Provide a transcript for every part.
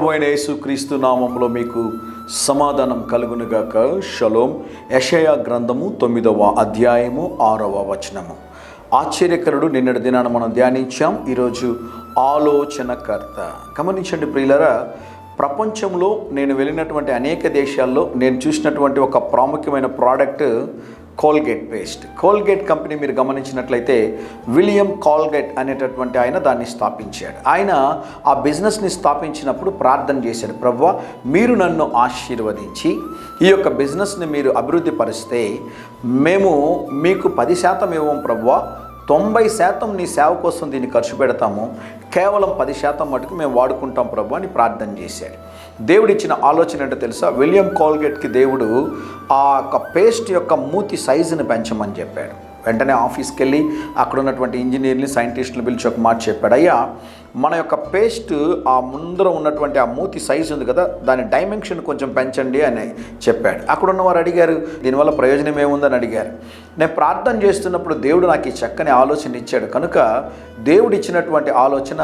ప్రభు అయిన యేసుక్రీస్తు నామములో మీకు సమాధానం కలుగునుగాక. షలోం. యెషయా గ్రంథము 9వ అధ్యాయము 6వ వచనము. ఆశ్చర్యకరుడు నిన్నటి దినాన మనం ధ్యానించాం. ఈరోజు ఆలోచనకర్త. గమనించండి ప్రియులారా, ప్రపంచంలో నేను వెళ్ళినటువంటి అనేక దేశాల్లో నేను చూసినటువంటి ఒక ప్రాముఖ్యమైన product Colgate paste. Colgate company మీరు గమనించినట్లయితే విలియం కోల్గేట్ అనేటటువంటి ఆయన దాన్ని స్థాపించాడు. ఆయన ఆ బిజినెస్ని స్థాపించినప్పుడు ప్రార్థన చేశాడు, ప్రభువా మీరు నన్ను ఆశీర్వదించి ఈ యొక్క బిజినెస్ని మీరు అభివృద్ధి పరిస్తే మేము మీకు 10% ఇవ్వం ప్రభువా, 90% నీ సేవ కోసం దీన్ని ఖర్చు పెడతాము, కేవలం 10% మటుకు మేము వాడుకుంటాం ప్రభు అని ప్రార్థన చేశాడు. దేవుడిచ్చిన ఆలోచన ఏంటో తెలుసా? విలియం కోల్గేట్కి దేవుడు ఆ యొక్క పేస్ట్ యొక్క మూతి సైజుని పెంచమని చెప్పాడు. వెంటనే ఆఫీస్కి వెళ్ళి అక్కడ ఉన్నటువంటి ఇంజనీర్ని సైంటిస్టులు పిలిచి ఒక మాట చెప్పాడు, అయ్యా మన యొక్క పేస్ట్ ఆ ముందర ఉన్నటువంటి ఆ మూతి సైజు ఉంది కదా, దాని డైమెన్షన్ కొంచెం పెంచండి అని చెప్పాడు. అక్కడ ఉన్నవారు అడిగారు, దీనివల్ల ప్రయోజనం ఏముందని అడిగారు. నేను ప్రార్థన చేస్తున్నప్పుడు దేవుడు నాకు ఈ చక్కని ఆలోచన ఇచ్చాడు కనుక దేవుడు ఇచ్చినటువంటి ఆలోచన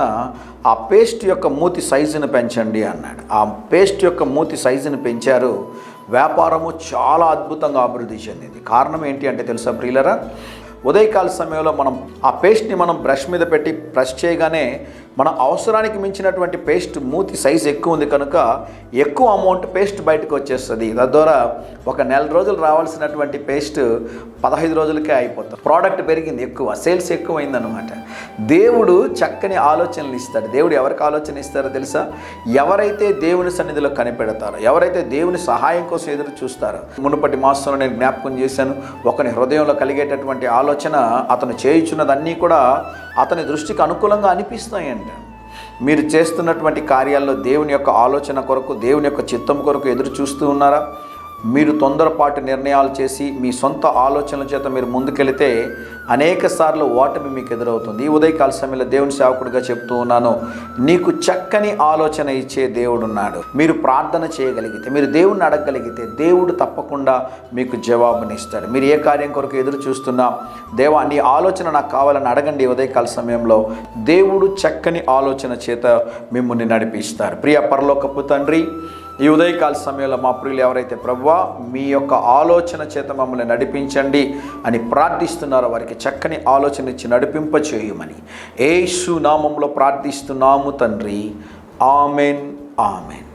ఆ పేస్ట్ యొక్క మూతి సైజును పెంచండి అన్నాడు. ఆ పేస్ట్ యొక్క మూతి సైజును పెంచారు. వ్యాపారము చాలా అద్భుతంగా అభివృద్ధి చెందింది. కారణం ఏంటి అంటే తెలుసా ప్రియులరా, ఉదయకాల సమయంలో మనం ఆ పేస్ట్ని మనం బ్రష్ మీద పెట్టి బ్రష్ చేయగానే మన అవసరానికి మించినటువంటి పేస్ట్ మూతి సైజు ఎక్కువ ఉంది కనుక ఎక్కువ అమౌంట్ పేస్ట్ బయటకు వచ్చేస్తుంది. తద్వారా ఒక నెల రోజులు రావాల్సినటువంటి పేస్ట్ 15 రోజులకే అయిపోతుంది. ప్రోడక్ట్ పెరిగింది, ఎక్కువ సేల్స్ ఎక్కువైందనమాట. దేవుడు చక్కని ఆలోచనలు ఇస్తాడు. దేవుడు ఎవరికి ఆలోచన ఇస్తారో తెలుసా? ఎవరైతే దేవుని సన్నిధిలో కనిపెడతారో, ఎవరైతే దేవుని సహాయం కోసం ఎదురు చూస్తారో. మునుపటి మాసంలో నేను జ్ఞాపకం చేశాను, ఒకని హృదయంలో కలిగేటటువంటి ఆలోచన అతను చేయుచున్నదన్నీ కూడా అతని దృష్టికి అనుకూలంగా అనిపిస్తాయంట. మీరు చేస్తున్నటువంటి కార్యాల్లో దేవుని యొక్క ఆలోచన కొరకు, దేవుని యొక్క చిత్తం కొరకు ఎదురు చూస్తూ ఉన్నారా? మీరు తొందరపాటు నిర్ణయాలు చేసి మీ సొంత ఆలోచనల చేత మీరు ముందుకెళితే అనేక సార్లు ఓటమి మీకు ఎదురవుతుంది. ఈ ఉదయకాల సమయంలో దేవుని సేవకుడిగా చెప్తూ ఉన్నాను, నీకు చక్కని ఆలోచన ఇచ్చే దేవుడు ఉన్నాడు. మీరు ప్రార్థన చేయగలిగితే, మీరు దేవుణ్ణి అడగగలిగితే దేవుడు తప్పకుండా మీకు జవాబునిస్తాడు. మీరు ఏ కార్యం కొరకు ఎదురు చూస్తున్నా, దేవా నీ ఆలోచన నాకు కావాలని అడగండి. ఉదయకాల సమయంలో దేవుడు చక్కని ఆలోచన చేత మిమ్మల్ని నడిపిస్తారు. ప్రియ పరలోకపు తండ్రి, ఈ ఉదయకాల సమయంలో మా ప్రియులు ఎవరైతే ప్రభువా మీ యొక్క ఆలోచన చేత మమ్మల్ని నడిపించండి అని ప్రార్థిస్తున్నారో వారికి చక్కని ఆలోచన ఇచ్చి నడిపింపచేయమని యేసు నామములో ప్రార్థిస్తున్నాము తండ్రి. Amen, amen.